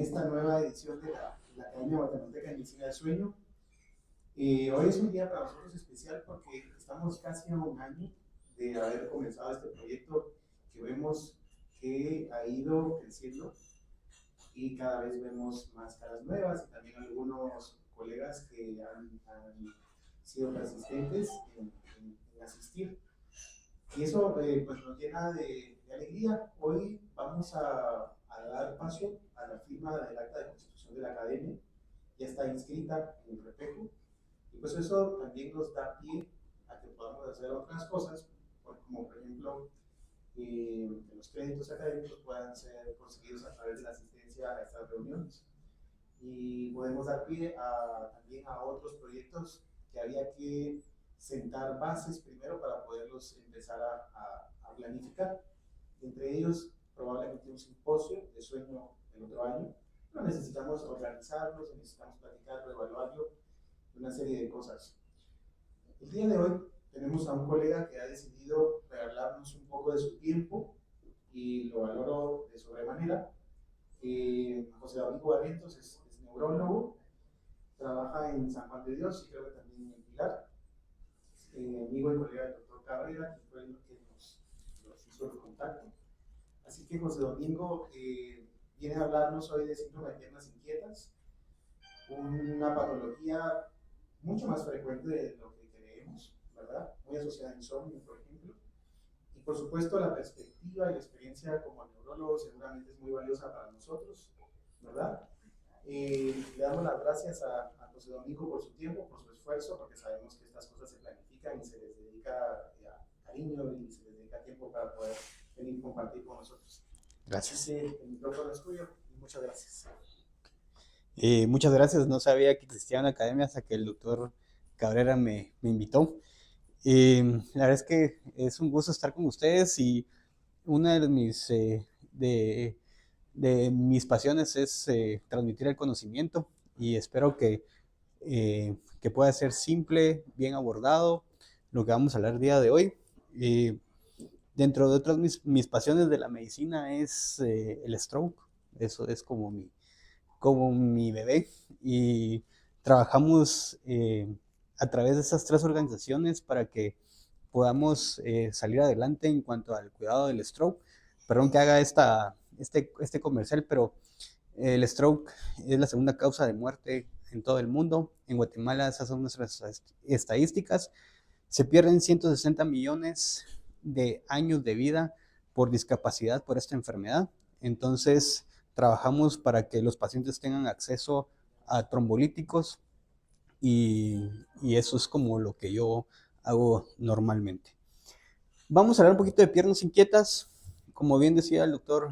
esta nueva edición de la Academia Guatemalteca de Medicina del Sueño. Hoy es un día para nosotros especial porque estamos casi a un año de haber comenzado este proyecto que vemos que ha ido creciendo y cada vez vemos más caras nuevas y también algunos colegas que han sido persistentes en asistir. Y eso pues nos llena de alegría. Hoy vamos a dar paso a la firma del acta de constitución de la academia. Ya está inscrita en el REPECO. Y pues eso también nos da pie a que podamos hacer otras cosas, como por ejemplo que los créditos académicos puedan ser conseguidos a través de la asistencia a estas reuniones. Y podemos dar pie también a otros proyectos que había que sentar bases primero para poderlos empezar a planificar. Entre ellos, probablemente un simposio de sueño el otro año, pero necesitamos organizarlos, necesitamos platicarlo, evaluarlo, una serie de cosas. El día de hoy tenemos a un colega que ha decidido regalarnos un poco de su tiempo y lo valoro de sobremanera. José Domingo Barrientos es neurólogo, trabaja en San Juan de Dios y creo que también en Pilar. Amigo y colega del doctor Cabrera, que fue el que nos hizo el contacto. Así que José Domingo viene a hablarnos hoy de síndrome de piernas inquietas, una patología mucho más frecuente de lo que creemos, ¿verdad? Muy asociada a insomnio, por ejemplo. Y por supuesto la perspectiva y la experiencia como neurólogo seguramente es muy valiosa para nosotros, ¿verdad? Le damos las gracias a José Domingo por su tiempo, por su esfuerzo, porque sabemos que estas cosas se planifican y se les dedica cariño y se les dedica tiempo para poder venir y compartir con nosotros. Gracias. Así que el micrófono es tuyo y muchas gracias. Muchas gracias, no sabía que existía una academia hasta que el doctor Cabrera me invitó. La verdad es que es un gusto estar con ustedes y una de mis pasiones es transmitir el conocimiento y espero que pueda ser simple, bien abordado, lo que vamos a hablar el día de hoy. Dentro de otras mis pasiones de la medicina es el stroke, eso es como mi bebé y trabajamos a través de esas tres organizaciones para que podamos salir adelante en cuanto al cuidado del stroke. Perdón que haga este comercial, pero el stroke es la segunda causa de muerte en todo el mundo. En Guatemala, esas son nuestras estadísticas. Se pierden 160 millones de años de vida por discapacidad por esta enfermedad. Entonces, trabajamos para que los pacientes tengan acceso a trombolíticos y eso es como lo que yo hago normalmente. Vamos a hablar un poquito de piernas inquietas. Como bien decía el doctor,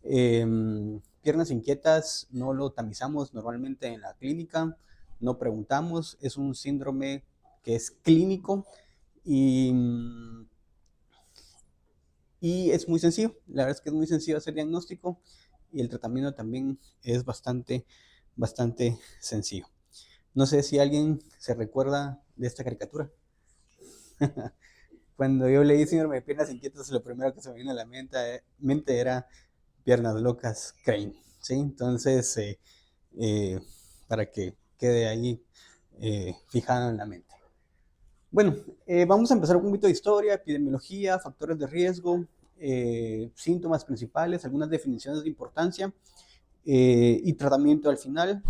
piernas inquietas no lo tamizamos normalmente en la clínica, no preguntamos, es un síndrome que es clínico y es muy sencillo. La verdad es que es muy sencillo hacer diagnóstico y el tratamiento también es bastante sencillo. No sé si alguien se recuerda de esta caricatura. Cuando yo leí síndrome de piernas inquietas, lo primero que se me vino a la mente era Piernas Locas Crane, ¿sí? Entonces, para que quede ahí fijado en la mente. Bueno, vamos a empezar con un poquito de historia, epidemiología, factores de riesgo, síntomas principales, algunas definiciones de importancia y tratamiento al final.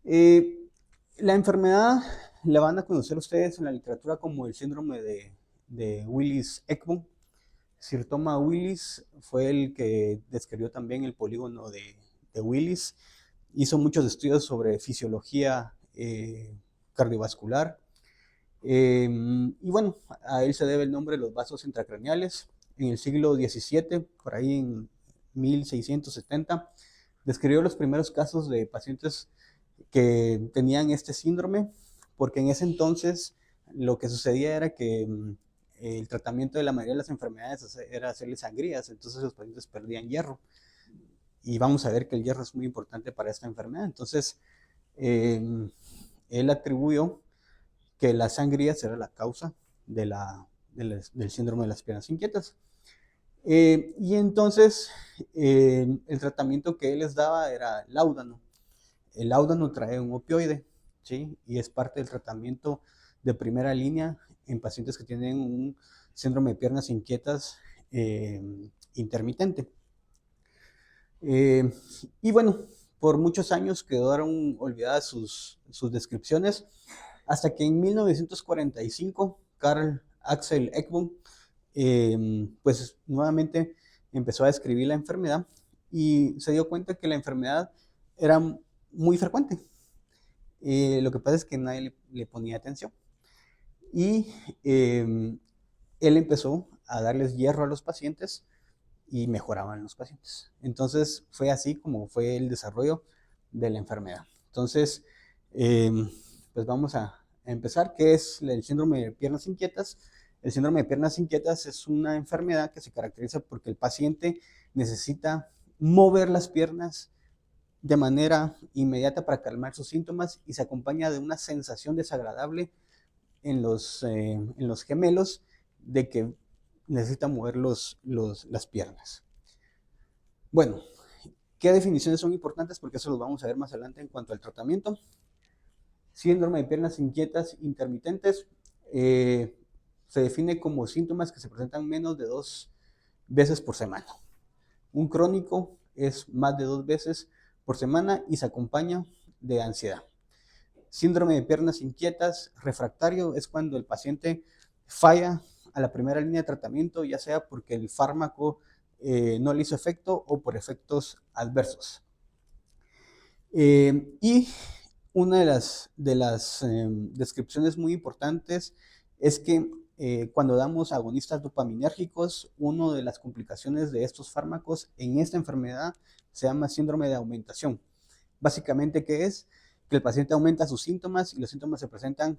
La enfermedad la van a conocer ustedes en la literatura como el síndrome de Willis-Ekman. Sir Thomas Willis fue el que describió también el polígono de Willis. Hizo muchos estudios sobre fisiología cardiovascular. Y bueno, a él se debe el nombre de los vasos intracraneales. En el siglo XVII, por ahí en 1670, describió los primeros casos de pacientes que tenían este síndrome, porque en ese entonces lo que sucedía era que el tratamiento de la mayoría de las enfermedades era hacerle sangrías, entonces los pacientes perdían hierro. Y vamos a ver que el hierro es muy importante para esta enfermedad. Entonces, él atribuyó que las sangrías era la causa del síndrome de las piernas inquietas. Y entonces el tratamiento que él les daba era láudano. El láudano trae un opioide, ¿sí? Y es parte del tratamiento de primera línea en pacientes que tienen un síndrome de piernas inquietas intermitente. Y bueno, por muchos años quedaron olvidadas sus descripciones, hasta que en 1945 Carl Axel Ekbom pues nuevamente empezó a describir la enfermedad y se dio cuenta que la enfermedad era muy frecuente. Lo que pasa es que nadie le ponía atención. Y él empezó a darles hierro a los pacientes y mejoraban los pacientes. Entonces fue así como fue el desarrollo de la enfermedad. Entonces, eh, pues vamos a empezar. ¿Qué es el síndrome de piernas inquietas? El síndrome de piernas inquietas es una enfermedad que se caracteriza porque el paciente necesita mover las piernas de manera inmediata para calmar sus síntomas y se acompaña de una sensación desagradable en los gemelos de que necesita mover las piernas. Bueno, ¿qué definiciones son importantes? Porque eso lo vamos a ver más adelante en cuanto al tratamiento. Síndrome de piernas inquietas intermitentes se define como síntomas que se presentan menos de 2 veces por semana. Un crónico es más de 2 veces por semana y se acompaña de ansiedad. Síndrome de piernas inquietas refractario es cuando el paciente falla a la primera línea de tratamiento, ya sea porque el fármaco no le hizo efecto o por efectos adversos. Y una de las descripciones muy importantes es que cuando damos agonistas dopaminérgicos, una de las complicaciones de estos fármacos en esta enfermedad se llama síndrome de aumentación. Básicamente, ¿qué es? Que el paciente aumenta sus síntomas y los síntomas se presentan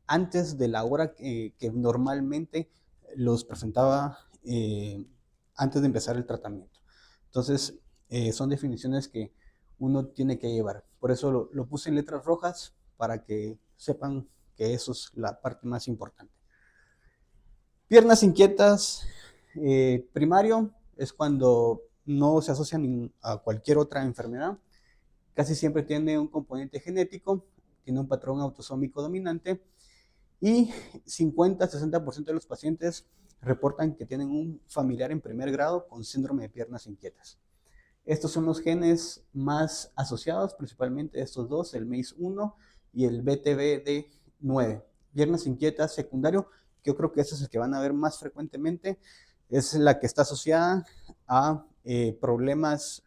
antes de la hora que normalmente los presentaba antes de empezar el tratamiento. Entonces, son definiciones que uno tiene que llevar. Por eso lo puse en letras rojas para que sepan que eso es la parte más importante. Piernas inquietas, primario, es cuando no se asocian a cualquier otra enfermedad. Casi siempre tiene un componente genético, tiene un patrón autosómico dominante y 50-60% de los pacientes reportan que tienen un familiar en primer grado con síndrome de piernas inquietas. Estos son los genes más asociados, principalmente estos dos, el MEIS1 y el BTBD9. Piernas inquietas secundario, que yo creo que ese es el que van a ver más frecuentemente, es la que está asociada a problemas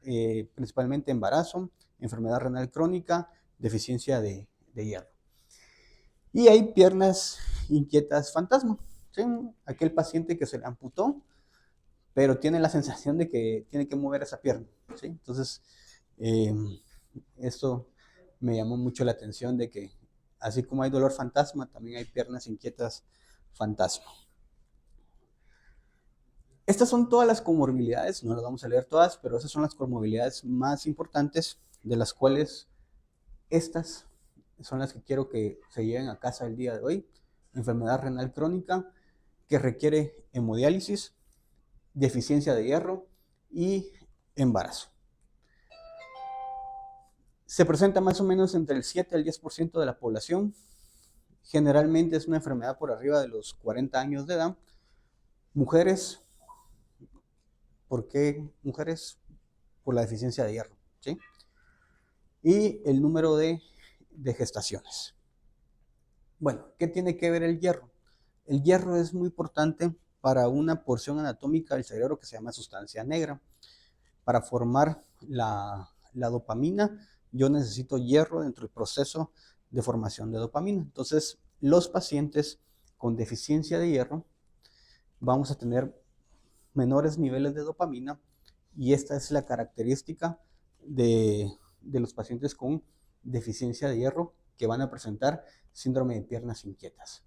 principalmente embarazo, enfermedad renal crónica, deficiencia de hierro. Y hay piernas inquietas fantasma, ¿sí? Aquel paciente que se le amputó, pero tiene la sensación de que tiene que mover esa pierna, ¿sí? Entonces, esto me llamó mucho la atención de que así como hay dolor fantasma, también hay piernas inquietas fantasma. Estas son todas las comorbilidades, no las vamos a leer todas, pero esas son las comorbilidades más importantes, de las cuales estas son las que quiero que se lleven a casa el día de hoy. Enfermedad renal crónica que requiere hemodiálisis, deficiencia de hierro y embarazo. Se presenta más o menos entre el 7 al 10% de la población. Generalmente es una enfermedad por arriba de los 40 años de edad. Mujeres, ¿por qué mujeres? Por la deficiencia de hierro, ¿sí? Y el número de gestaciones. Bueno, ¿qué tiene que ver el hierro? El hierro es muy importante para una porción anatómica del cerebro que se llama sustancia negra. Para formar la dopamina, yo necesito hierro dentro del proceso de formación de dopamina. Entonces, los pacientes con deficiencia de hierro vamos a tener menores niveles de dopamina y esta es la característica de los pacientes con deficiencia de hierro que van a presentar síndrome de piernas inquietas.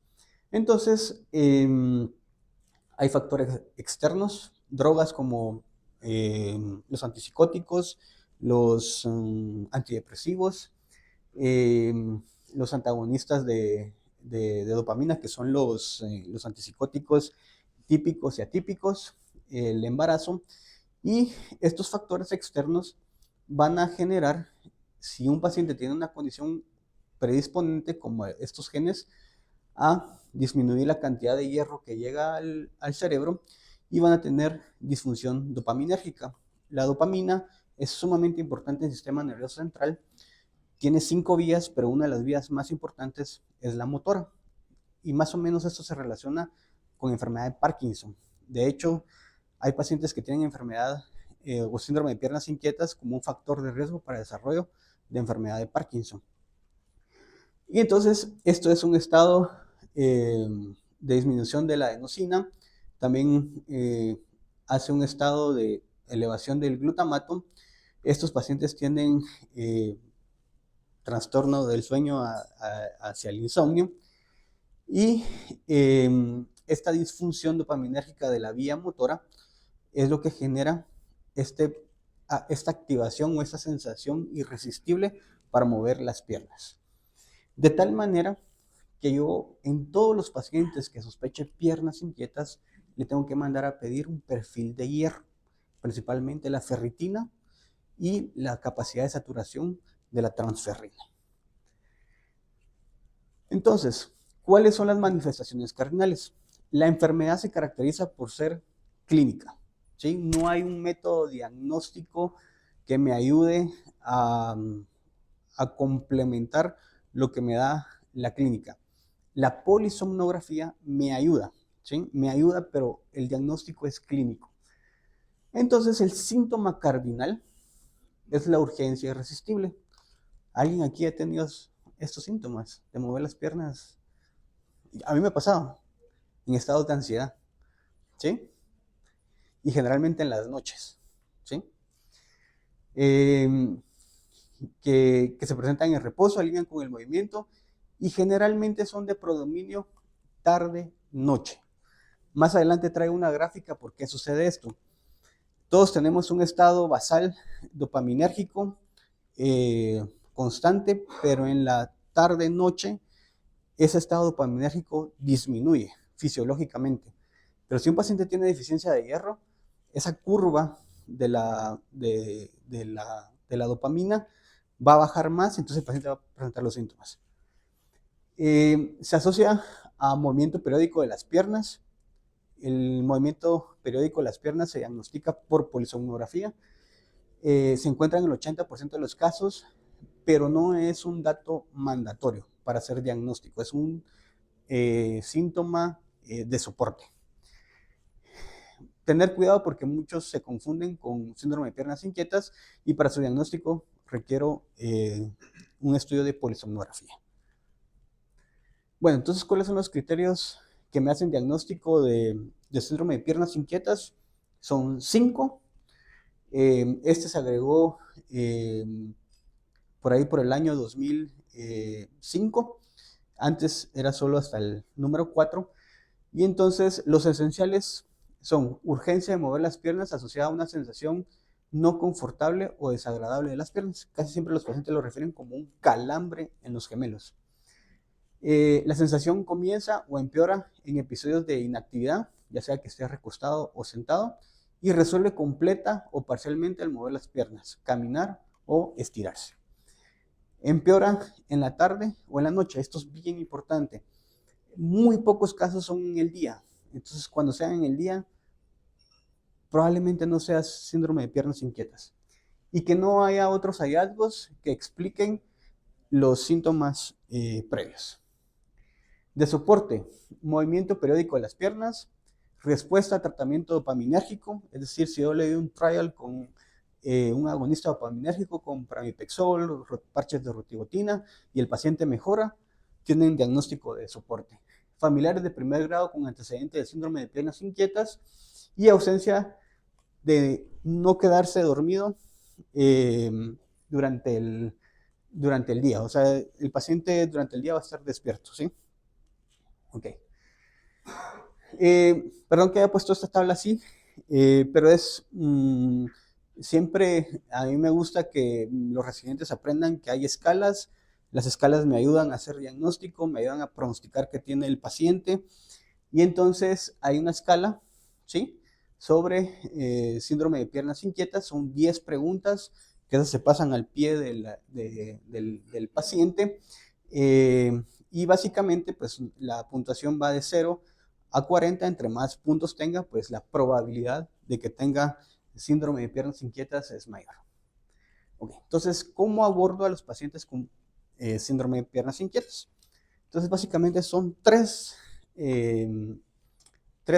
Entonces, hay factores externos, drogas como los antipsicóticos, los antidepresivos, los antagonistas de dopamina, que son los antipsicóticos típicos y atípicos, el embarazo, y estos factores externos van a generar, si un paciente tiene una condición predisponente como estos genes, a disminuir la cantidad de hierro que llega al cerebro y van a tener disfunción dopaminérgica. La dopamina es sumamente importante en el sistema nervioso central. Tiene 5 vías, pero una de las vías más importantes es la motora. Y más o menos esto se relaciona con enfermedad de Parkinson. De hecho, hay pacientes que tienen enfermedad o síndrome de piernas inquietas como un factor de riesgo para el desarrollo de enfermedad de Parkinson. Y entonces, esto es un estado de disminución de la adenosina. También hace un estado de elevación del glutamato. Estos pacientes tienen trastorno del sueño hacia el insomnio. Y esta disfunción dopaminérgica de la vía motora es lo que genera esta activación o esta sensación irresistible para mover las piernas. De tal manera que yo en todos los pacientes que sospeche piernas inquietas le tengo que mandar a pedir un perfil de hierro, principalmente la ferritina y la capacidad de saturación de la transferrina. Entonces, ¿cuáles son las manifestaciones cardinales? La enfermedad se caracteriza por ser clínica, ¿sí? No hay un método diagnóstico que me ayude a complementar lo que me da la clínica. La polisomnografía me ayuda, ¿sí? Me ayuda, pero el diagnóstico es clínico. Entonces, el síntoma cardinal es la urgencia irresistible. ¿Alguien aquí ha tenido estos síntomas de mover las piernas? A mí me ha pasado en estados de ansiedad, ¿sí? Y generalmente en las noches, ¿sí? Que se presentan en el reposo, alivian con el movimiento y generalmente son de predominio tarde-noche. Más adelante traigo una gráfica por qué sucede esto. Todos tenemos un estado basal dopaminérgico constante, pero en la tarde-noche ese estado dopaminérgico disminuye fisiológicamente. Pero si un paciente tiene deficiencia de hierro, esa curva de la dopamina va a bajar más, entonces el paciente va a presentar los síntomas. Se asocia a movimiento periódico de las piernas. El movimiento periódico de las piernas se diagnostica por polisomnografía. Se encuentra en el 80% de los casos, pero no es un dato mandatorio para hacer diagnóstico. Es un síntoma de soporte. Tener cuidado porque muchos se confunden con síndrome de piernas inquietas y para su diagnóstico requiero un estudio de polisomnografía. Bueno, entonces, ¿cuáles son los criterios que me hacen diagnóstico de síndrome de piernas inquietas? Son 5. Este se agregó por ahí por el año 2005. Antes era solo hasta el número 4. Y entonces los esenciales son urgencia de mover las piernas asociada a una sensación no confortable o desagradable de las piernas. Casi siempre los pacientes lo refieren como un calambre en los gemelos. La sensación comienza o empeora en episodios de inactividad, ya sea que esté recostado o sentado, y resuelve completa o parcialmente al mover las piernas, caminar o estirarse. Empeora en la tarde o en la noche. Esto es bien importante. Muy pocos casos son en el día. Entonces, cuando sean en el día, probablemente no sea síndrome de piernas inquietas. Y que no haya otros hallazgos que expliquen los síntomas previos. De soporte, movimiento periódico de las piernas, respuesta a tratamiento dopaminérgico, es decir, si yo le doy un trial con un agonista dopaminérgico con pramipexol, parches de rotibotina y el paciente mejora, tienen diagnóstico de soporte. Familiares de primer grado con antecedente de síndrome de piernas inquietas y ausencia de no quedarse dormido durante el día. O sea, el paciente durante el día va a estar despierto, ¿sí? Ok. Perdón que haya puesto esta tabla así, pero es... siempre a mí me gusta que los residentes aprendan que hay escalas. Las escalas me ayudan a hacer diagnóstico, me ayudan a pronosticar qué tiene el paciente. Y entonces hay una escala, ¿sí? sobre síndrome de piernas inquietas. Son 10 preguntas que esas se pasan al pie del paciente. Y básicamente, pues la puntuación va de 0 a 40. Entre más puntos tenga, pues la probabilidad de que tenga síndrome de piernas inquietas es mayor. Okay. Entonces, ¿cómo abordo a los pacientes con síndrome de piernas inquietas? Entonces, básicamente son tres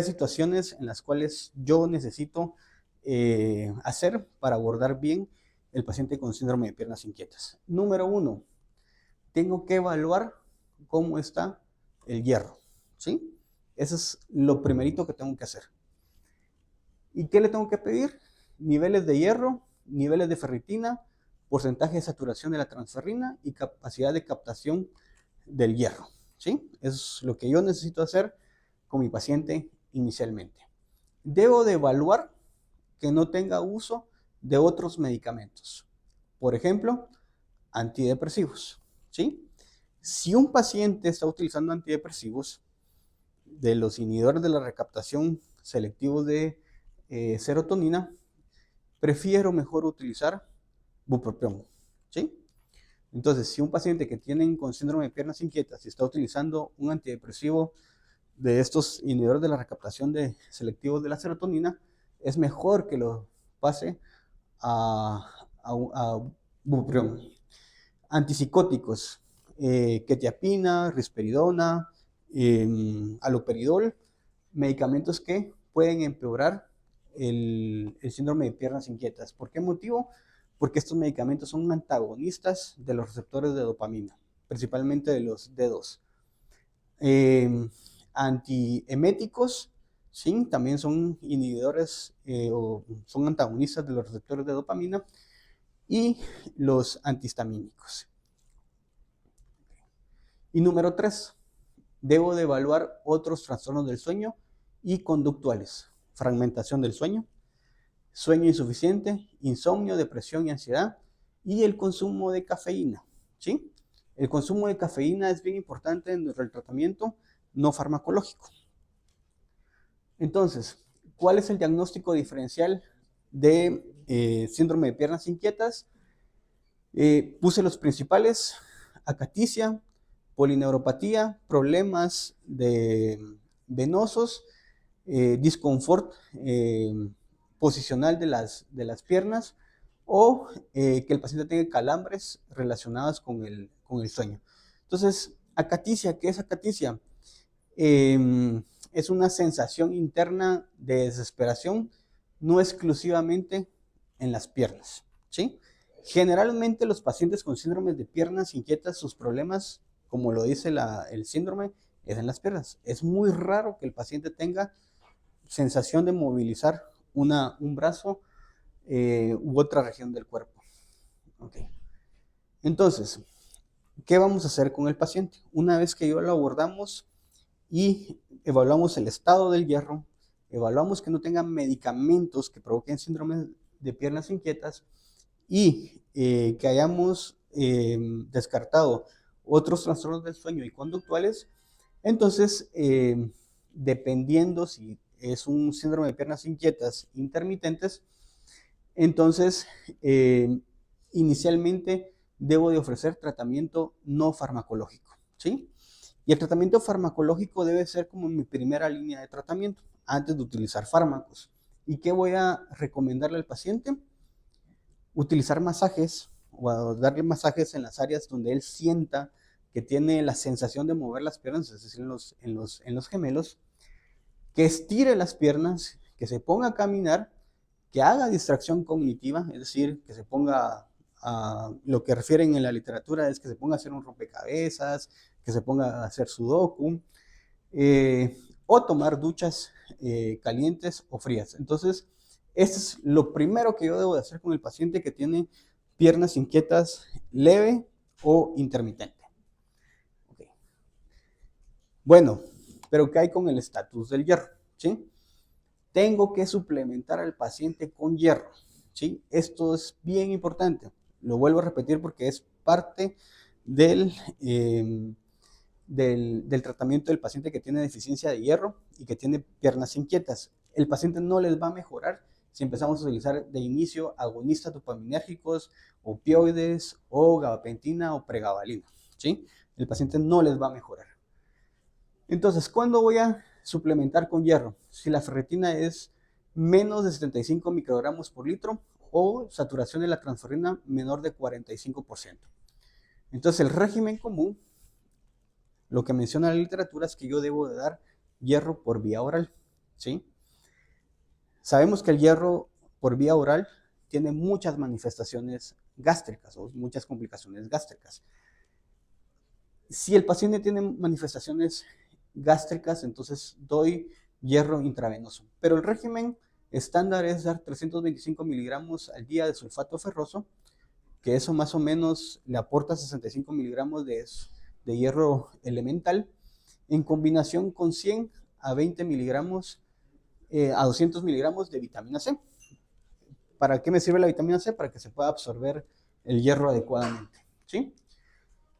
situaciones en las cuales yo necesito hacer para abordar bien el paciente con síndrome de piernas inquietas. Número 1, tengo que evaluar cómo está el hierro, ¿sí? Eso es lo primerito que tengo que hacer. ¿Y qué le tengo que pedir? Niveles de hierro, niveles de ferritina, porcentaje de saturación de la transferrina y capacidad de captación del hierro, ¿sí? Eso es lo que yo necesito hacer con mi paciente inicialmente. Debo de evaluar que no tenga uso de otros medicamentos. Por ejemplo, antidepresivos, ¿sí? Si un paciente está utilizando antidepresivos, de los inhibidores de la recaptación selectivos de serotonina, prefiero mejor utilizar bupropión, ¿sí? Entonces, si un paciente que tiene con síndrome de piernas inquietas y está utilizando un antidepresivo de estos inhibidores de la recaptación de selectivos de la serotonina, es mejor que lo pase a bupropión. Antipsicóticos, quetiapina, risperidona, haloperidol, medicamentos que pueden empeorar el síndrome de piernas inquietas. ¿Por qué motivo? Porque estos medicamentos son antagonistas de los receptores de dopamina, principalmente de los D2. Antieméticos, sí, también son inhibidores o son antagonistas de los receptores de dopamina. Y los antihistamínicos. Y número 3, debo de evaluar otros trastornos del sueño y conductuales: fragmentación del sueño, sueño insuficiente, insomnio, depresión y ansiedad, y el consumo de cafeína, ¿sí? El consumo de cafeína es bien importante en el tratamiento no farmacológico. Entonces, ¿cuál es el diagnóstico diferencial de síndrome de piernas inquietas? Puse los principales: acaticia, polineuropatía, problemas venosos, disconfort posicional de las piernas, o que el paciente tenga calambres relacionados con el sueño. Entonces, acaticia, ¿qué es acaticia? Es una sensación interna de desesperación, no exclusivamente en las piernas, ¿sí? Generalmente los pacientes con síndromes de piernas inquietas, sus problemas, como lo dice el síndrome, es en las piernas. Es muy raro que el paciente tenga sensación de movilizar un brazo u otra región del cuerpo. Okay. Entonces, ¿qué vamos a hacer con el paciente? Una vez que yo lo abordamos y evaluamos el estado del hierro, evaluamos que no tenga medicamentos que provoquen síndromes de piernas inquietas y que hayamos descartado otros trastornos del sueño y conductuales, entonces, dependiendo si es un síndrome de piernas inquietas intermitentes, entonces inicialmente debo de ofrecer tratamiento no farmacológico, ¿sí? Y el tratamiento farmacológico debe ser como mi primera línea de tratamiento antes de utilizar fármacos. ¿Y qué voy a recomendarle al paciente? Utilizar masajes o darle masajes en las áreas donde él sienta que tiene la sensación de mover las piernas, es decir, en los gemelos, que estire las piernas, que se ponga a caminar, que haga distracción cognitiva, es decir, que se ponga lo que refieren en la literatura es que se ponga a hacer un rompecabezas, que se ponga a hacer sudoku, o tomar duchas calientes o frías. Entonces, esto es lo primero que yo debo de hacer con el paciente que tiene piernas inquietas leve o intermitente. Okay. Bueno, pero ¿qué hay con el estatus del hierro? ¿Sí? Tengo que suplementar al paciente con hierro, ¿sí? Esto es bien importante. Lo vuelvo a repetir porque es parte del tratamiento del paciente que tiene deficiencia de hierro y que tiene piernas inquietas. el paciente no les va a mejorar si empezamos a utilizar de inicio agonistas dopaminérgicos, opioides o gabapentina o pregabalina, ¿sí? El paciente no les va a mejorar. Entonces, ¿cuándo voy a suplementar con hierro? Si la ferritina es menos de 75 microgramos por litro o saturación de la transferrina menor de 45%. Entonces, el régimen común, lo que menciona la literatura es que yo debo de dar hierro por vía oral, ¿sí? Sabemos que el hierro por vía oral tiene muchas manifestaciones gástricas o muchas complicaciones gástricas. Si el paciente tiene manifestaciones gástricas, entonces doy hierro intravenoso. Pero el régimen estándar es dar 325 miligramos al día de sulfato ferroso, que eso más o menos le aporta 65 miligramos de hierro elemental, en combinación con 100 a 20 miligramos, a 200 miligramos de vitamina C. ¿Para qué me sirve la vitamina C? Para que se pueda absorber el hierro adecuadamente, ¿sí?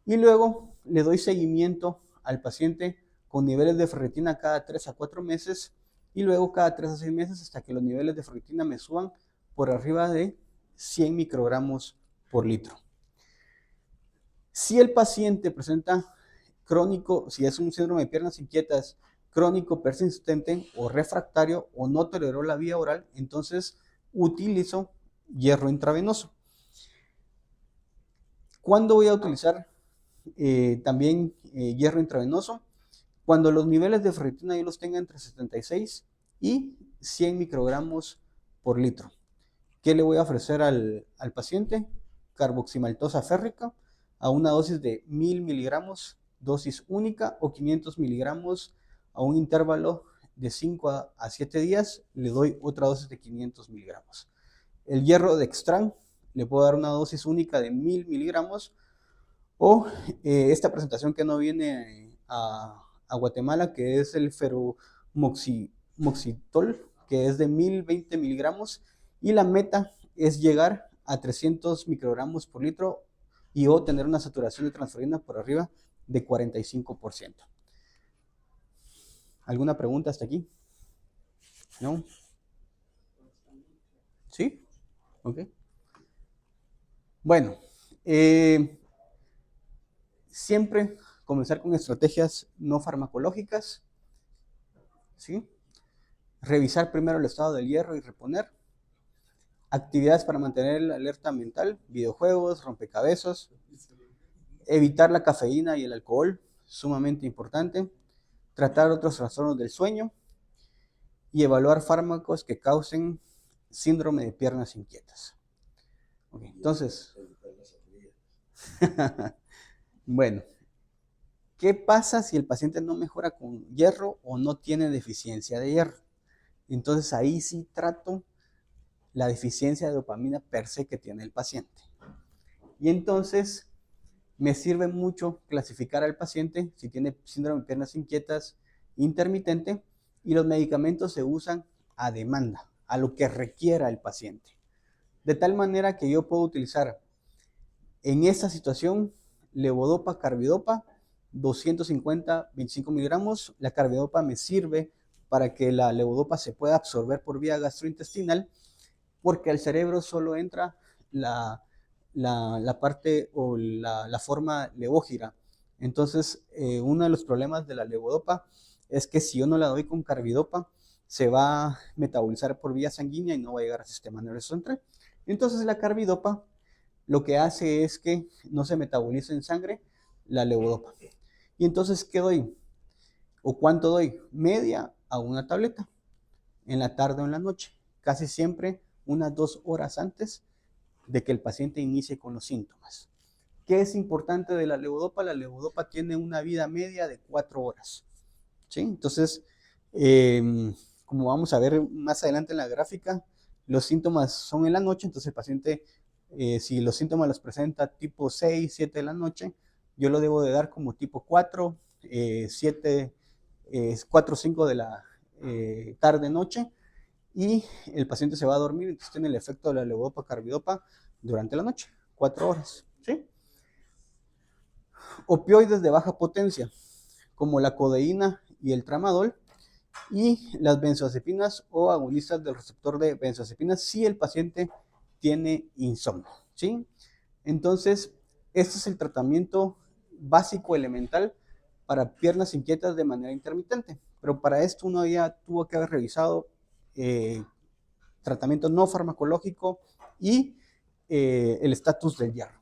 Y luego le doy seguimiento al paciente con niveles de ferritina cada 3 a 4 meses y luego cada 3 a 6 meses hasta que los niveles de ferritina me suban por arriba de 100 microgramos por litro. Si el paciente presenta crónico, si es un síndrome de piernas inquietas crónico, persistente o refractario o no toleró la vía oral, entonces utilizo hierro intravenoso. ¿Cuándo voy a utilizar también hierro intravenoso? Cuando los niveles de ferritina yo los tenga entre 76 y 100 microgramos por litro. ¿Qué le voy a ofrecer al paciente? Carboximaltosa férrica a una dosis de 1000 miligramos, dosis única, o 500 miligramos a un intervalo de 5 a 7 días, le doy otra dosis de 500 miligramos. El hierro Dextran le puedo dar una dosis única de 1000 miligramos o esta presentación que no viene a Guatemala, que es el ferromoxitol, que es de 1020 miligramos, y la meta es llegar a 300 microgramos por litro y o tener una saturación de transferrina por arriba de 45%. ¿Alguna pregunta hasta aquí? ¿No? ¿Sí? Ok. Bueno, siempre comenzar con estrategias no farmacológicas, ¿sí? Revisar primero el estado del hierro y reponer. Actividades para mantener la alerta mental, videojuegos, rompecabezas. Evitar la cafeína y el alcohol, sumamente importante. Tratar otros trastornos del sueño y evaluar fármacos que causen síndrome de piernas inquietas. Okay, entonces, bueno, ¿qué pasa si el paciente no mejora con hierro o no tiene deficiencia de hierro? Entonces ahí sí trato la deficiencia de dopamina per se que tiene el paciente. Y entonces me sirve mucho clasificar al paciente si tiene síndrome de piernas inquietas intermitente, y los medicamentos se usan a demanda, a lo que requiera el paciente. De tal manera que yo puedo utilizar en esta situación levodopa, carbidopa, 250, 25 miligramos. La carbidopa me sirve para que la levodopa se pueda absorber por vía gastrointestinal, porque al cerebro solo entra la parte o la forma levógira. Entonces, uno de los problemas de la levodopa es que si yo no la doy con carbidopa, se va a metabolizar por vía sanguínea y no va a llegar al sistema nervioso central. Entonces, la carbidopa lo que hace es que no se metaboliza en sangre la levodopa. Y entonces, ¿qué doy? ¿O cuánto doy? Media a una tableta, en la tarde o en la noche, casi siempre unas 2 horas antes de que el paciente inicie con los síntomas. ¿Qué es importante de la levodopa? La levodopa tiene una vida media de 4 horas. ¿Sí? Entonces, como vamos a ver más adelante en la gráfica, los síntomas son en la noche. Entonces el paciente, si los síntomas los presenta tipo 6, 7 de la noche, yo lo debo de dar como tipo 4, 7, 4, 5 de la tarde, noche, y el paciente se va a dormir. Entonces tiene el efecto de la levodopa, carbidopa durante la noche, 4 horas. ¿Sí? Opioides de baja potencia, como la codeína y el tramadol, y las benzodiazepinas o agonistas del receptor de benzodiazepinas si el paciente tiene insomnio, ¿sí? Entonces, este es el tratamiento básico elemental para piernas inquietas de manera intermitente, pero para esto uno ya tuvo que haber revisado tratamiento no farmacológico y el estatus del hierro.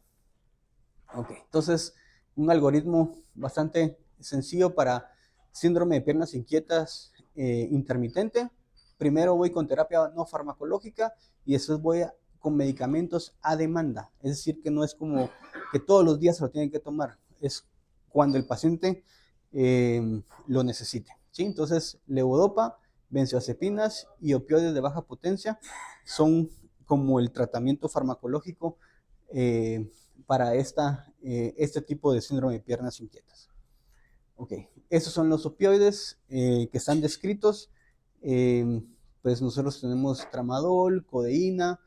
Ok, entonces un algoritmo bastante sencillo para síndrome de piernas inquietas intermitente. Primero voy con terapia no farmacológica y después voy con medicamentos a demanda. Es decir, que no es como que todos los días se lo tienen que tomar, es cuando el paciente lo necesite, ¿sí? Entonces, levodopa, benzodiazepinas y opioides de baja potencia son como el tratamiento farmacológico para este tipo de síndrome de piernas inquietas. Ok, esos son los opioides que están descritos. Pues nosotros tenemos tramadol, codeína,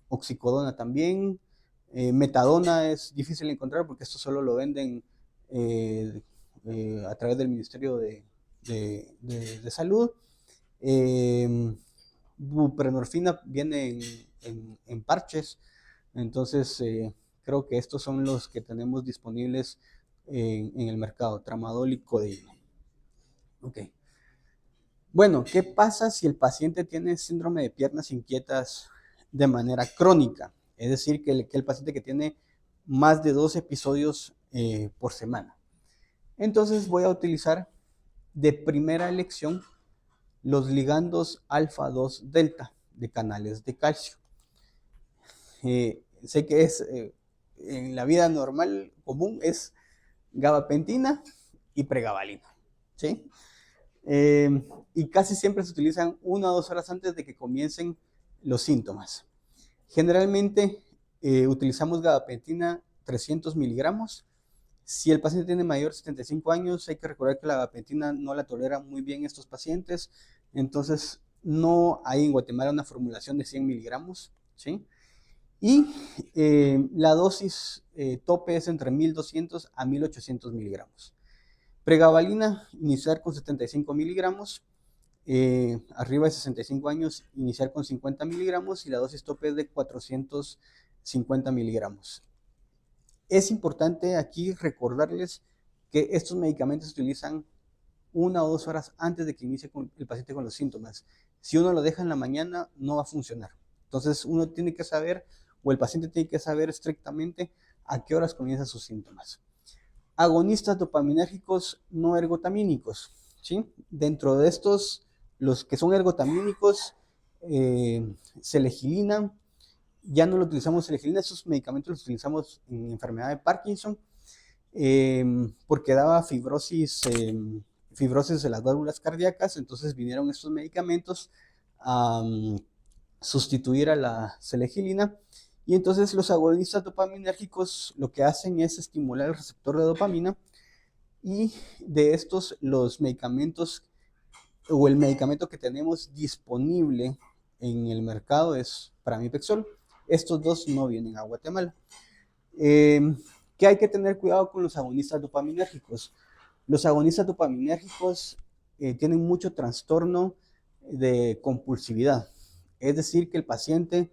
oxicodona también. Metadona es difícil de encontrar porque esto solo lo venden a través del Ministerio de Salud. Buprenorfina viene en parches, entonces creo que estos son los que tenemos disponibles en el mercado, tramadol y codeína. Ok. Bueno, ¿qué pasa si el paciente tiene síndrome de piernas inquietas de manera crónica? Es decir, que el paciente que tiene más de 2 episodios por semana. Entonces voy a utilizar de primera elección los ligandos alfa-2 delta de canales de calcio. Sé que es en la vida normal común es gabapentina y pregabalina, ¿sí? Y casi siempre se utilizan 1 o 2 horas antes de que comiencen los síntomas. Generalmente utilizamos gabapentina 300 miligramos. Si el paciente tiene mayor de 75 años, hay que recordar que la gabapentina no la tolera muy bien estos pacientes, entonces no hay en Guatemala una formulación de 100 miligramos, ¿sí? Y la dosis tope es entre 1200 a 1800 miligramos. Pregabalina, iniciar con 75 miligramos, arriba de 65 años, iniciar con 50 miligramos y la dosis tope es de 450 miligramos. Es importante aquí recordarles que estos medicamentos se utilizan 1 o 2 horas antes de que inicie el paciente con los síntomas. Si uno lo deja en la mañana, no va a funcionar. Entonces uno tiene que saber, o el paciente tiene que saber estrictamente a qué horas comienzan sus síntomas. Agonistas dopaminérgicos no ergotamínicos, ¿sí? Dentro de estos, los que son ergotamínicos, selegilina, ya no lo utilizamos selegilina, esos medicamentos los utilizamos en enfermedad de Parkinson, porque daba fibrosis de las válvulas cardíacas, entonces vinieron estos medicamentos a sustituir a la selegilina. Y entonces los agonistas dopaminérgicos lo que hacen es estimular el receptor de dopamina, y de estos los medicamentos o el medicamento que tenemos disponible en el mercado es pramipexol. Estos dos no vienen a Guatemala. ¿Qué hay que tener cuidado con los agonistas dopaminérgicos? Los agonistas dopaminérgicos tienen mucho trastorno de compulsividad. Es decir, que el paciente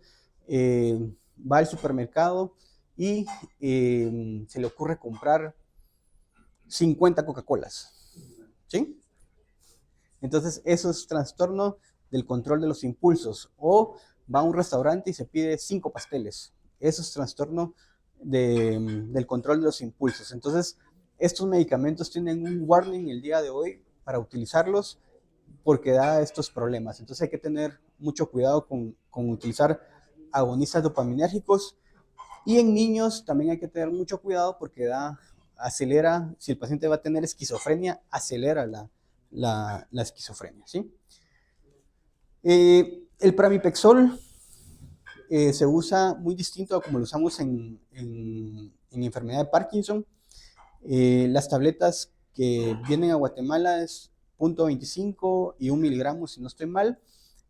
va al supermercado y se le ocurre comprar 50 Coca-Colas, ¿sí? Entonces, eso es trastorno del control de los impulsos. O va a un restaurante y se pide 5 pasteles. Eso es trastorno del control de los impulsos. Entonces, estos medicamentos tienen un warning el día de hoy para utilizarlos porque da estos problemas. Entonces, hay que tener mucho cuidado con utilizar agonistas dopaminérgicos. Y en niños también hay que tener mucho cuidado porque acelera, si el paciente va a tener esquizofrenia, acelera la esquizofrenia, ¿sí? El pramipexol se usa muy distinto a como lo usamos en enfermedad de Parkinson. Las tabletas que vienen a Guatemala es 0.25 y 1 miligramo, si no estoy mal.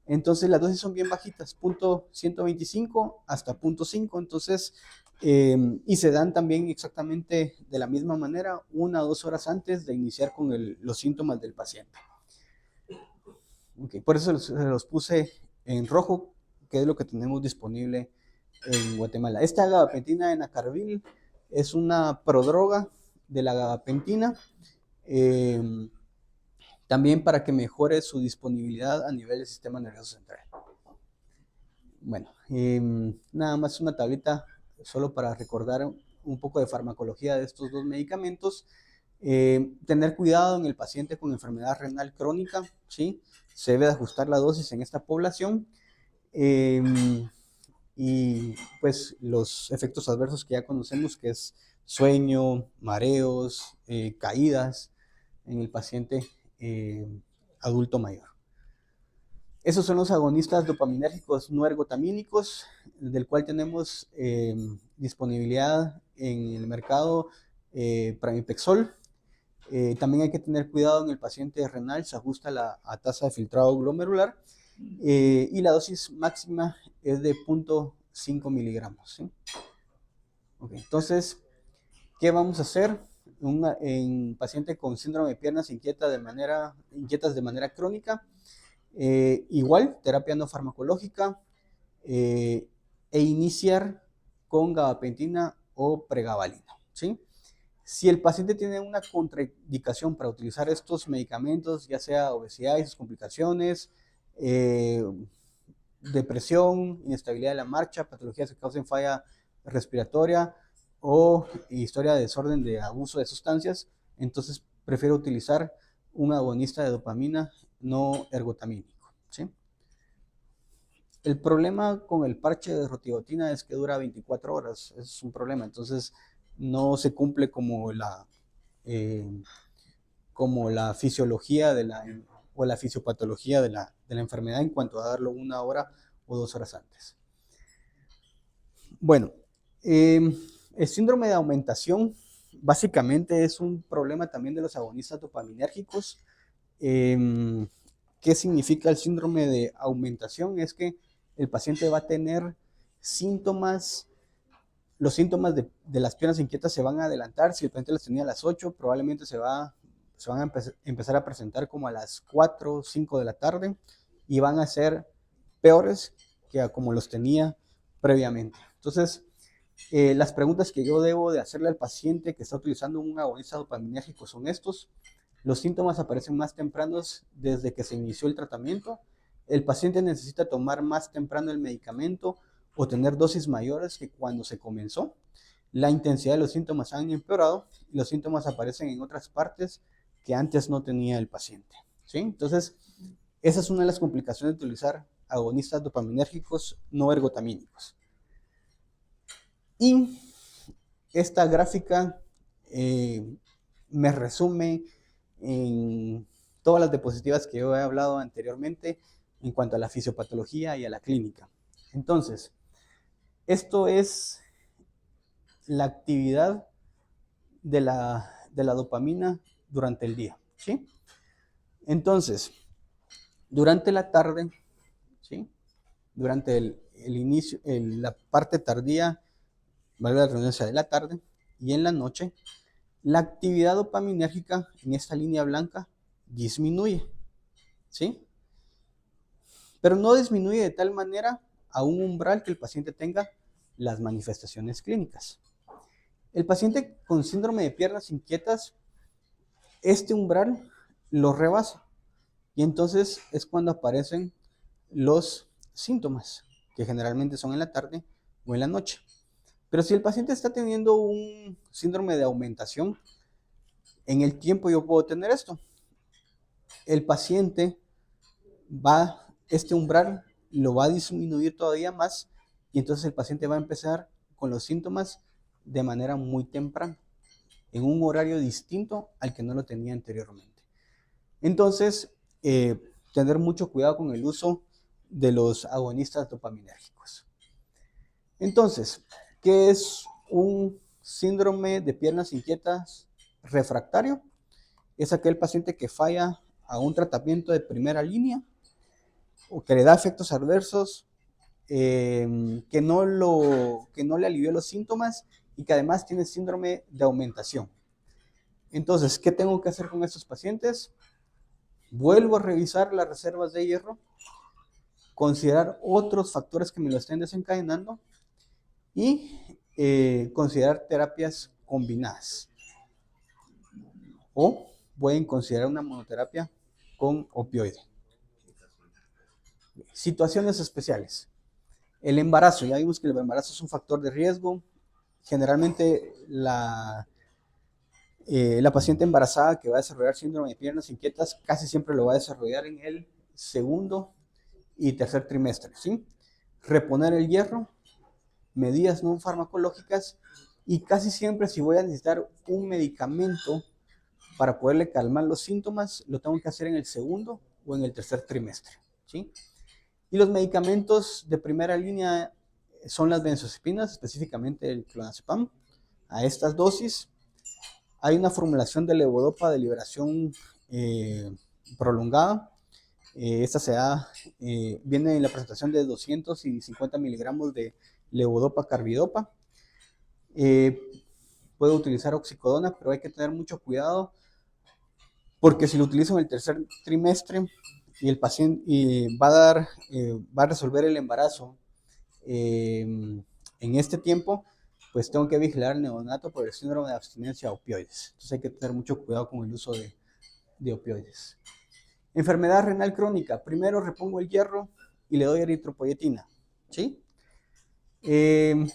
Entonces las dosis son bien bajitas, 0.125 hasta 0.5. Entonces, y se dan también exactamente de la misma manera 1 o 2 horas antes de iniciar con los síntomas del paciente. Okay, por eso se los puse en rojo, que es lo que tenemos disponible en Guatemala. Esta gabapentina enacarbil es una prodroga de la gabapentina, también para que mejore su disponibilidad a nivel del sistema nervioso central. Bueno, nada más una tablita solo para recordar un poco de farmacología de estos dos medicamentos. Tener cuidado en el paciente con enfermedad renal crónica, ¿sí? Se debe de ajustar la dosis en esta población. Y pues los efectos adversos que ya conocemos, que es sueño, mareos, caídas en el paciente adulto mayor. Esos son los agonistas dopaminérgicos no ergotamínicos, del cual tenemos disponibilidad en el mercado Pramipexol. También hay que tener cuidado en el paciente renal, se ajusta a tasa de filtrado glomerular y la dosis máxima es de 0.5 miligramos. ¿Sí? Okay, entonces, ¿qué vamos a hacer en paciente con síndrome de piernas inquietas de manera crónica? Igual, terapia no farmacológica e iniciar con gabapentina o pregabalina. ¿Sí? Si el paciente tiene una contraindicación para utilizar estos medicamentos, ya sea obesidad y sus complicaciones, depresión, inestabilidad de la marcha, patologías que causen falla respiratoria o historia de desorden de abuso de sustancias, entonces prefiero utilizar un agonista de dopamina no ergotamínico. ¿Sí? El problema con el parche de rotigotina es que dura 24 horas, es un problema, entonces no se cumple como la fisiología o la fisiopatología de la enfermedad en cuanto a darlo 1 hora o 2 horas antes. Bueno, el síndrome de aumentación básicamente es un problema también de los agonistas dopaminérgicos. ¿Qué significa el síndrome de aumentación? Es que el paciente va a tener síntomas, los síntomas de las piernas inquietas se van a adelantar. Si el paciente las tenía a las 8, probablemente se van a empezar a presentar como a las 4 o 5 de la tarde y van a ser peores que como los tenía previamente. Entonces, las preguntas que yo debo de hacerle al paciente que está utilizando un agonista dopaminérgico son estos. Los síntomas aparecen más tempranos desde que se inició el tratamiento. El paciente necesita tomar más temprano el medicamento o tener dosis mayores que cuando se comenzó. La intensidad de los síntomas han empeorado y los síntomas aparecen en otras partes que antes no tenía el paciente. ¿Sí? Entonces, esa es una de las complicaciones de utilizar agonistas dopaminérgicos no ergotamínicos. Y esta gráfica me resume en todas las diapositivas que yo he hablado anteriormente en cuanto a la fisiopatología y a la clínica. Entonces, esto es la actividad de la dopamina durante el día, ¿sí? Entonces, durante la tarde, ¿sí? Durante el inicio, la parte tardía, valga la redundancia, de la tarde y en la noche, la actividad dopaminérgica en esta línea blanca disminuye, ¿sí? Pero no disminuye de tal manera a un umbral que el paciente tenga las manifestaciones clínicas. El paciente con síndrome de piernas inquietas, este umbral lo rebasa y entonces es cuando aparecen los síntomas, que generalmente son en la tarde o en la noche. Pero si el paciente está teniendo un síndrome de aumentación, en el tiempo yo puedo tener esto. El paciente este umbral lo va a disminuir todavía más y entonces el paciente va a empezar con los síntomas de manera muy temprana, en un horario distinto al que no lo tenía anteriormente. Entonces, tener mucho cuidado con el uso de los agonistas dopaminérgicos. Entonces, ¿qué es un síndrome de piernas inquietas refractario? Es aquel paciente que falla a un tratamiento de primera línea o que le da efectos adversos, que no le alivió los síntomas y que además tiene síndrome de aumentación. Entonces, ¿qué tengo que hacer con estos pacientes? vuelvo a revisar las reservas de hierro, considerar otros factores que me lo estén desencadenando y considerar terapias combinadas. O pueden considerar una monoterapia con opioide. Situaciones especiales. El embarazo, ya vimos que el embarazo es un factor de riesgo. Generalmente la paciente embarazada que va a desarrollar síndrome de piernas inquietas casi siempre lo va a desarrollar en el segundo y tercer trimestre, ¿sí? Reponer el hierro, medidas no farmacológicas y casi siempre si voy a necesitar un medicamento para poderle calmar los síntomas, lo tengo que hacer en el segundo o en el tercer trimestre, ¿sí? Y los medicamentos de primera línea son las benzodiazepinas, específicamente el clonazepam. A estas dosis hay una formulación de levodopa de liberación prolongada. Esta se da, viene en la presentación de 250 miligramos de levodopa carbidopa. Puedo utilizar oxicodona, pero hay que tener mucho cuidado porque si lo utilizo en el tercer trimestre y el paciente va a resolver el embarazo en este tiempo, pues tengo que vigilar al neonato por el síndrome de abstinencia a opioides. Entonces hay que tener mucho cuidado con el uso de opioides. Enfermedad renal crónica. Primero repongo el hierro y le doy eritropoyetina, ¿sí? El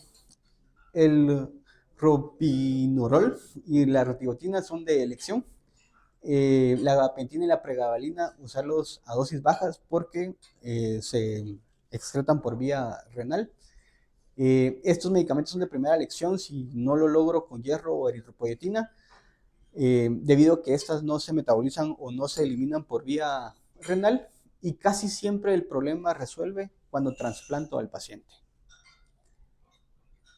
ropinirol y la rotigotina son de elección. La gabapentina y la pregabalina, usarlos a dosis bajas porque se excretan por vía renal. Estos medicamentos son de primera elección si no lo logro con hierro o eritropoyetina, debido a que estas no se metabolizan o no se eliminan por vía renal y casi siempre el problema resuelve cuando trasplanto al paciente.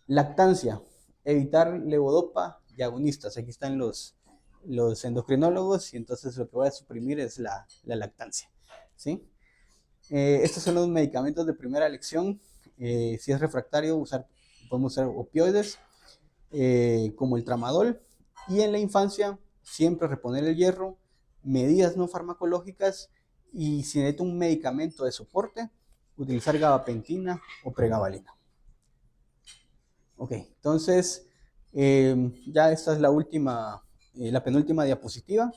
Lactancia, evitar levodopa y agonistas. Aquí están los endocrinólogos y entonces lo que voy a suprimir es la lactancia, ¿sí? Estos son los medicamentos de primera elección. Si es refractario, podemos usar opioides como el tramadol. Y en la infancia, siempre reponer el hierro, medidas no farmacológicas y si necesito un medicamento de soporte, utilizar gabapentina o pregabalina. Ok, entonces ya esta es la penúltima diapositiva.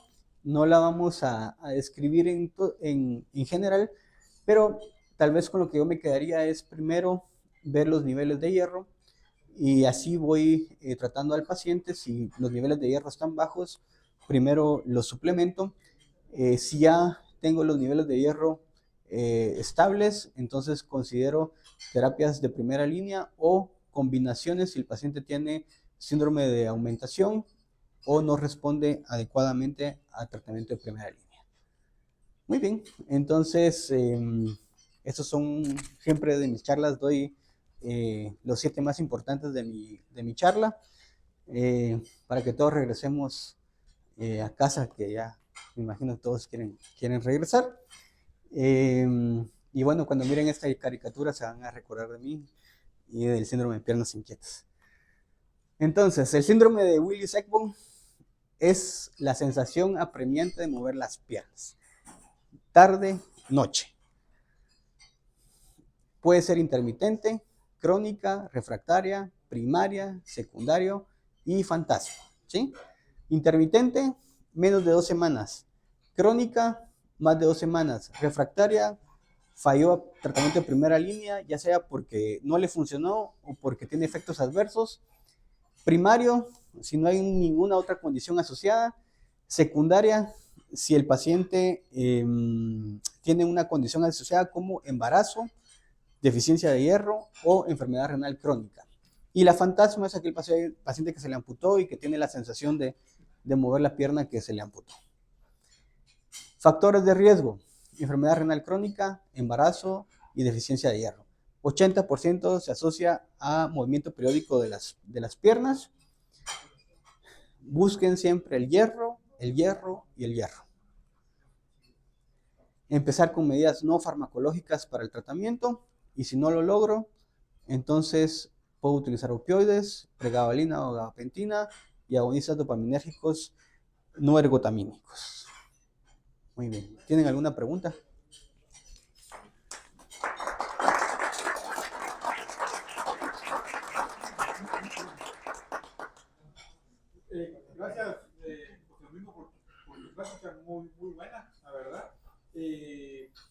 No la vamos a describir en general, pero tal vez con lo que yo me quedaría es primero ver los niveles de hierro y así voy tratando al paciente. Si los niveles de hierro están bajos, primero los suplemento. Si ya tengo los niveles de hierro estables, entonces considero terapias de primera línea o combinaciones si el paciente tiene síndrome de aumentación o no responde adecuadamente al tratamiento de primera línea. Muy bien, entonces estos son siempre de mis charlas, doy los 7 más importantes de mi charla para que todos regresemos a casa, que ya me imagino que todos quieren regresar. Y bueno, cuando miren esta caricatura se van a recordar de mí y del síndrome de piernas inquietas. Entonces, el síndrome de Willis-Ekbom es la sensación apremiante de mover las piernas, tarde, noche. Puede ser intermitente, crónica, refractaria, primaria, secundario y fantasma, ¿sí? Intermitente, menos de 2 semanas. Crónica, más de 2 semanas. Refractaria, falló tratamiento de primera línea, ya sea porque no le funcionó o porque tiene efectos adversos. Primario, si no hay ninguna otra condición asociada. Secundaria, si el paciente tiene una condición asociada como embarazo, deficiencia de hierro o enfermedad renal crónica. Y la fantasma es aquel paciente que se le amputó y que tiene la sensación de mover la pierna que se le amputó. Factores de riesgo: enfermedad renal crónica, embarazo y deficiencia de hierro. 80% se asocia a movimiento periódico de las piernas. Busquen siempre el hierro y el hierro. Empezar con medidas no farmacológicas para el tratamiento y si no lo logro, entonces puedo utilizar opioides, pregabalina o gabapentina y agonistas dopaminérgicos no ergotamínicos. Muy bien. ¿Tienen alguna pregunta? Gracias, José Domingo, por tu plática muy buena, la verdad.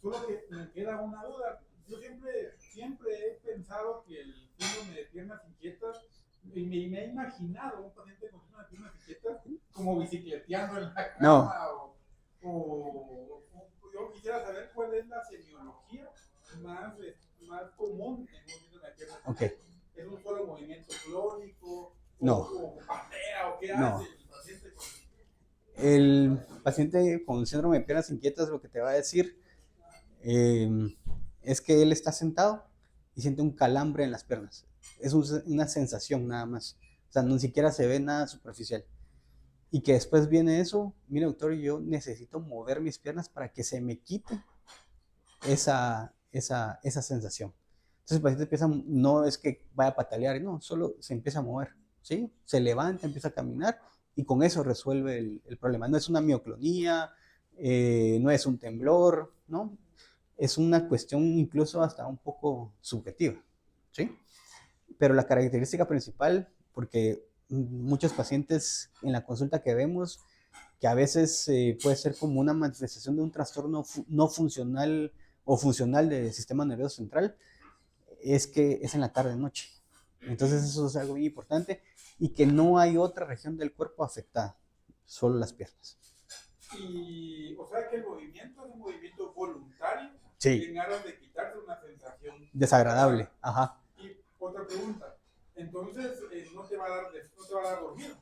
Solo que me queda una duda. Yo siempre he pensado que el síndrome de piernas inquietas, me he imaginado un paciente con síndrome de piernas inquietas como bicicleteando en la No, cama yo quisiera saber cuál es la semiología más, más común en un síndrome de piernas ok, inquietas. ¿Es un solo movimiento clónico? no, O patea, o qué no. hace el paciente con... El paciente con síndrome de piernas inquietas lo que te va a decir eh, es que él está sentado y siente un calambre en las piernas. Es una sensación nada más. O sea, ni siquiera se ve nada superficial. Y que después viene eso, mire doctor, yo necesito mover mis piernas para que se me quite esa sensación. Entonces el paciente empieza, no es que vaya a patalear, no, solo se empieza a mover, ¿sí? Se levanta, empieza a caminar y con eso resuelve el problema. No es una mioclonía, no es un temblor, ¿no? Es una cuestión incluso hasta un poco subjetiva, ¿sí? Pero la característica principal, porque muchos pacientes en la consulta que vemos, que a veces puede ser como una manifestación de un trastorno no funcional o funcional del sistema nervioso central, es que es en la tarde-noche. Entonces eso es algo muy importante y que no hay otra región del cuerpo afectada, solo las piernas. Y, o sea, que el movimiento es un movimiento voluntario Sí. en aras de quitarse una sensación desagradable. Ajá. Y otra pregunta, entonces no te va a dar, no te va a dar dormido.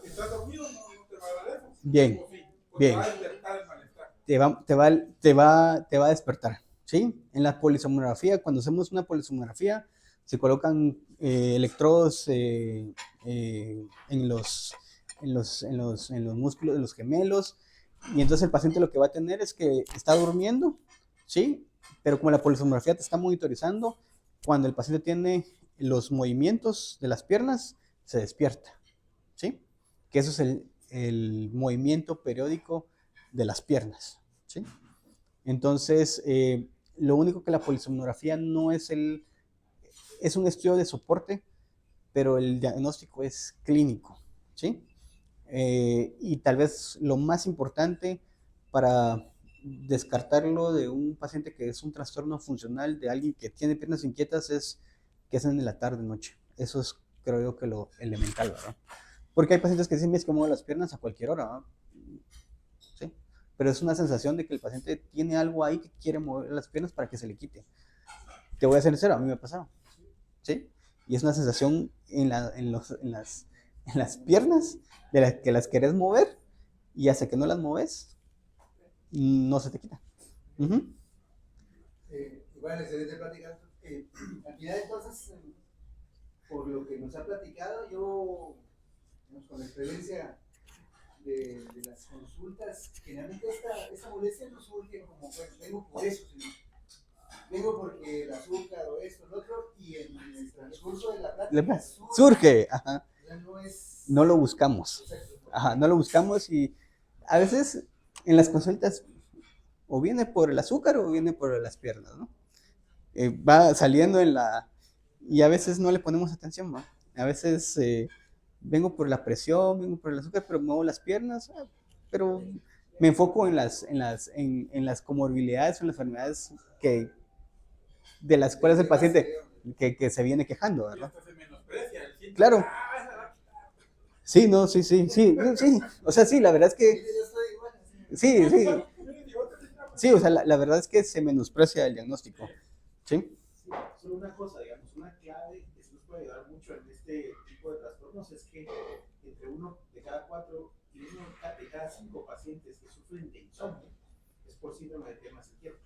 ¿Estás dormido? No te va a dar eso. Bien. ¿O sí? ¿O Bien. te va a despertar el malestar? Te va a despertar, ¿sí? En la polisomnografía, cuando hacemos una polisomnografía, se colocan electrodos en los músculos de los gemelos, y entonces el paciente lo que va a tener es que está durmiendo, ¿sí? Pero como la polisomnografía te está monitorizando, cuando el paciente tiene los movimientos de las piernas, se despierta, ¿sí? Que eso es el movimiento periódico de las piernas, ¿sí? Entonces, lo único que la polisomnografía no es es un estudio de soporte, pero el diagnóstico es clínico, ¿sí? Y tal vez lo más importante para descartarlo de un paciente que es un trastorno funcional de alguien que tiene piernas inquietas es que es en la tarde-noche. Eso es, creo yo, que lo elemental, ¿verdad? Porque hay pacientes que dicen, es que muevo las piernas a cualquier hora, ¿verdad? ¿Sí? Pero es una sensación de que el paciente tiene algo ahí que quiere mover las piernas para que se le quite. Te voy a ser sincero, a mí me ha pasado, ¿sí? Y es una sensación en las piernas de las que las querés mover y hasta que no las moves, no se te quita. Igual, excelente plática. Al final, entonces, por lo que nos ha platicado, yo, con la experiencia de las consultas, generalmente esta molestia no surge como, bueno, vengo por eso, sino vengo porque el azúcar o esto, lo otro, y en el transcurso de la plática surge. Ajá. O sea, no lo buscamos. Ajá, no lo buscamos y a veces en las consultas o viene por el azúcar o viene por las piernas, ¿no? Va saliendo y a veces no le ponemos atención, ¿no? A veces vengo por la presión, vengo por el azúcar, pero muevo las piernas, pero me enfoco en las comorbilidades o en las enfermedades de las cuales el paciente que se viene quejando, ¿verdad? Claro. Sí, no, sí. O sea, sí, la verdad es que sí. Sí, o sea, la verdad es que se menosprecia el diagnóstico. ¿Sí? Solo una cosa, digamos, una clave que nos puede ayudar mucho en este tipo de trastornos es que entre uno de cada 4 y uno de cada 5 pacientes que sufren de insomnio es por síndrome de piernas inquietas,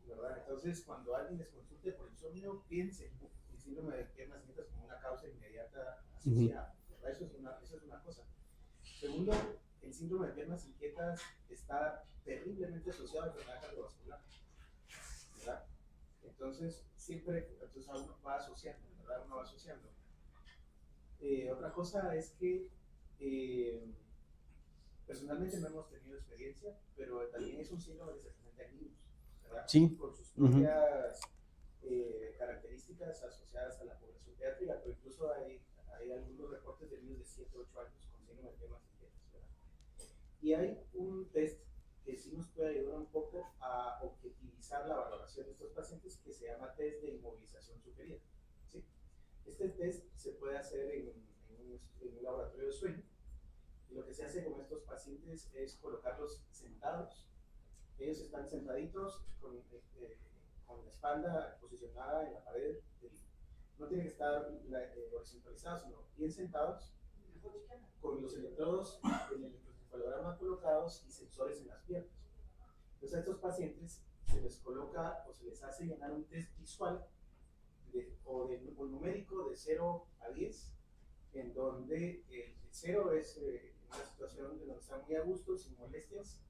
¿verdad? Entonces, cuando alguien les consulte por insomnio, piensen el síndrome de piernas inquietas como una causa inmediata asociada, ¿verdad? Eso es una cosa. Segundo, el síndrome de piernas inquietas está terriblemente asociado a enfermedad cardiovascular, ¿verdad? Entonces, siempre uno va asociando, ¿verdad? Uno va asociando. Otra cosa es que Personalmente no hemos tenido experiencia, pero también es un síndrome que se presenta en niños, ¿verdad? Sí. Con sus propias características asociadas a la población pediátrica, pero incluso hay algunos reportes de niños de 7 o 8 años con síndrome de piernas inquietas, ¿verdad? Y hay un test que sí nos puede ayudar un poco a objetivizar la valoración de estos pacientes, que se llama test de inmovilización sugerida, ¿sí? Este test se puede hacer en un laboratorio de sueño, y lo que se hace con estos pacientes es colocarlos sentados. Ellos están sentaditos con la espalda posicionada en la pared. No tienen que estar horizontalizados, sino bien sentados, con los electrodos en el electroencefalograma colocados y sensores en las piernas. Entonces a estos pacientes se les coloca o se les hace llenar un test visual o numérico de 0 a 10, en donde el 0 es una situación en donde están muy a gusto, sin molestias,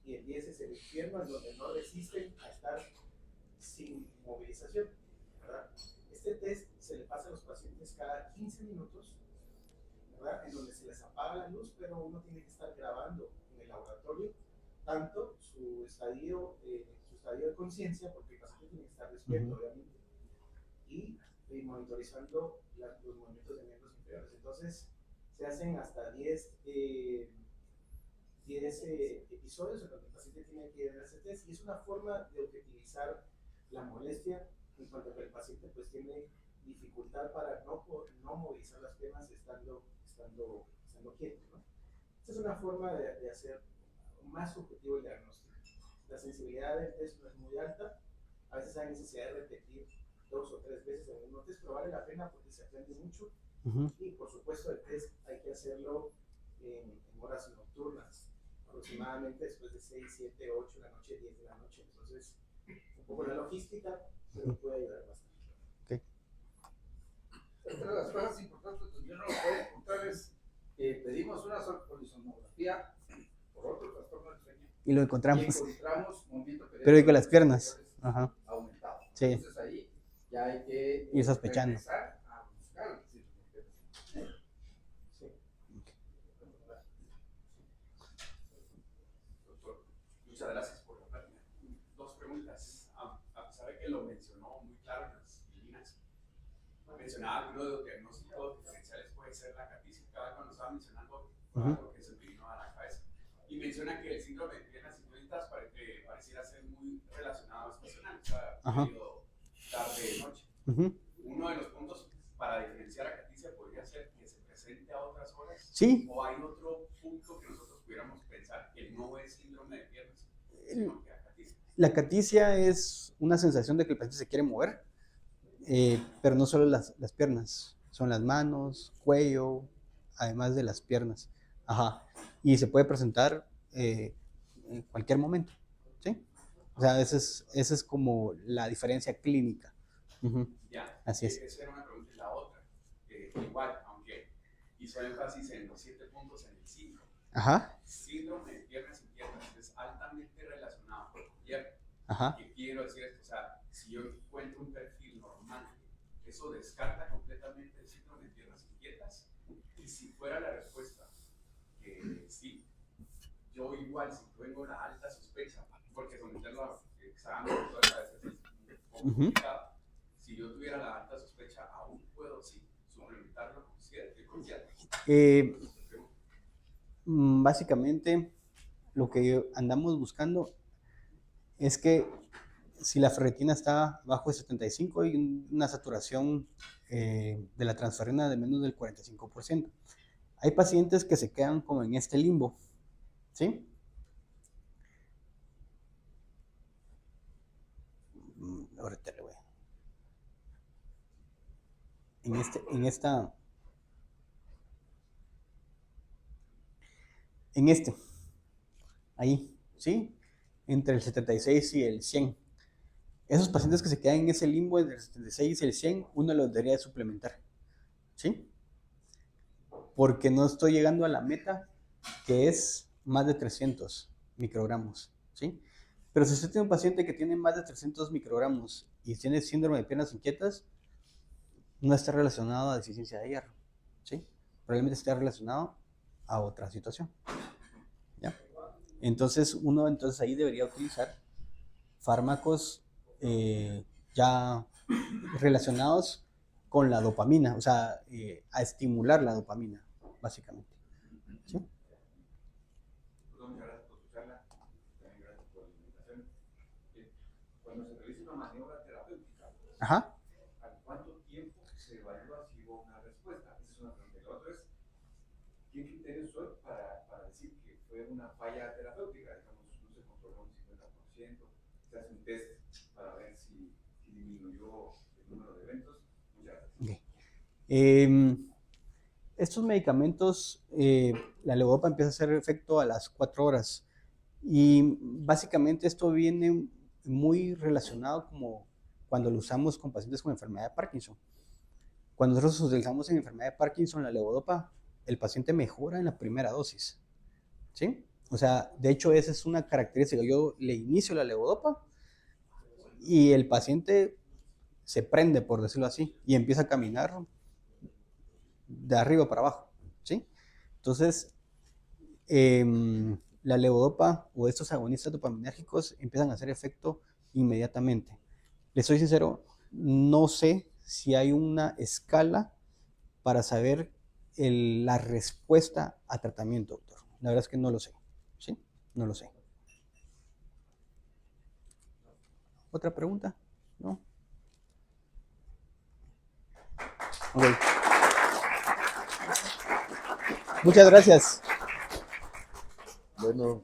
y el 10 es el infierno, en donde no resisten a estar sin movilización, ¿verdad? Este test se le pasa a los pacientes cada 15 minutos, ¿verdad? En donde se les apaga la luz, pero uno tiene que estar grabando en el laboratorio tanto su estadio de conciencia, porque el paciente tiene que estar despierto, obviamente, y monitorizando los movimientos de miembros inferiores. Entonces, se hacen hasta 10 episodios en donde el paciente tiene que ir a ese test, y es una forma de objetivizar la molestia, en cuanto a que el paciente pues tiene dificultad para no movilizar las piernas estando quieto, ¿no? Esta es una forma de hacer más objetivo el diagnóstico. La sensibilidad del test no es muy alta, a veces hay necesidad de repetir 2 o 3 veces el mismo test, pero vale la pena porque se aprende mucho. Y por supuesto el test hay que hacerlo en horas nocturnas, aproximadamente después de 6, 7, 8 de la noche, 10 de la noche. Entonces, un poco la logística, pero puede ayudar bastante. Okay. Entre las cosas importantes que yo no lo puedo contar es que pedimos una polisomnografía por otro trastorno del sueño Y lo encontramos. y encontramos movimiento Periódico de las piernas. Ajá. Aumentado. Sí. Entonces ahí ya hay que Ir sospechando. empezar a buscar. Sí. Doctor, muchas gracias por la plática. 2 preguntas. A pesar de que lo mencionó muy claro en las líneas, mencionaba que uno de los diagnósticos diferenciales puede ser la caticia. Cada vez cuando estaba mencionando algo que se me vino a la cabeza. Y menciona que el síndrome de piernas inquietas pareciera ser muy relacionado a estacional, o sea, periodo tarde-noche. Uno de los puntos para diferenciar a caticia podría ser que se presente a otras horas. Sí. ¿O hay otro punto que nosotros pudiéramos pensar que no es síndrome de piernas, sino que acaticia? La caticia es una sensación de que el paciente se quiere mover, pero no solo las piernas, son las manos, cuello, además de las piernas. Ajá. Y se puede presentar en cualquier momento, ¿sí? O sea, esa es como la diferencia clínica. Ya, así es. Esa era una pregunta. Y la otra, igual, aunque hizo énfasis en los 7 puntos en el 5. Ajá. Síndrome de piernas inquietas es altamente relacionado con el gobierno. Ajá. ¿Qué quiero decir esto? O sea, si yo encuentro un perfil normal, eso descarta completamente el síndrome de piernas inquietas. Y si fuera la respuesta que sí, yo igual, si tengo la alta sospecha, porque someterlo a examen a veces es un poco complicado. Si yo tuviera la alta sospecha, aún puedo suplementarlo con cierto. Básicamente, lo que andamos buscando es que si la ferritina está bajo de 75, hay una saturación de la transferrina de menos del 45%. Hay pacientes que se quedan como en este limbo, ¿sí? Ahorita le voy. Ahí, ¿sí? Entre el 76 y el 100. Esos pacientes que se quedan en ese limbo entre el 76 y el 100, uno los debería suplementar, ¿sí? Porque no estoy llegando a la meta, que es más de 300 microgramos, ¿sí? Pero si usted tiene un paciente que tiene más de 300 microgramos y tiene síndrome de piernas inquietas, no está relacionado a deficiencia de hierro, ¿sí? Probablemente esté relacionado a otra situación. Entonces, uno entonces ahí debería utilizar fármacos ya relacionados con la dopamina, o sea, a estimular la dopamina, básicamente. ¿Sí? Pues muchas gracias por su charla, también gracias por la invitación. Cuando se realiza una maniobra terapéutica, Ajá. ¿a cuánto tiempo se evalúa si hubo una respuesta? Esa es una pregunta. La otra es, ¿qué criterios son para decir que fue una falla terapéutica? Digamos, no se controló un 50%, se hace un test para ver si disminuyó el número de eventos. Muchas gracias. Okay. Estos medicamentos, la levodopa empieza a hacer efecto a las 4 horas y básicamente esto viene muy relacionado como cuando lo usamos con pacientes con enfermedad de Parkinson. Cuando nosotros utilizamos en enfermedad de Parkinson la levodopa, el paciente mejora en la primera dosis, ¿sí? O sea, de hecho esa es una característica. Yo le inicio la levodopa y el paciente se prende, por decirlo así, y empieza a caminar de arriba para abajo, ¿sí? Entonces, la levodopa o estos agonistas dopaminérgicos empiezan a hacer efecto inmediatamente. Les soy sincero, no sé si hay una escala para saber la respuesta a tratamiento, doctor. La verdad es que no lo sé, ¿sí? No lo sé. ¿Otra pregunta? ¿No? Ok. Muchas gracias. Bueno.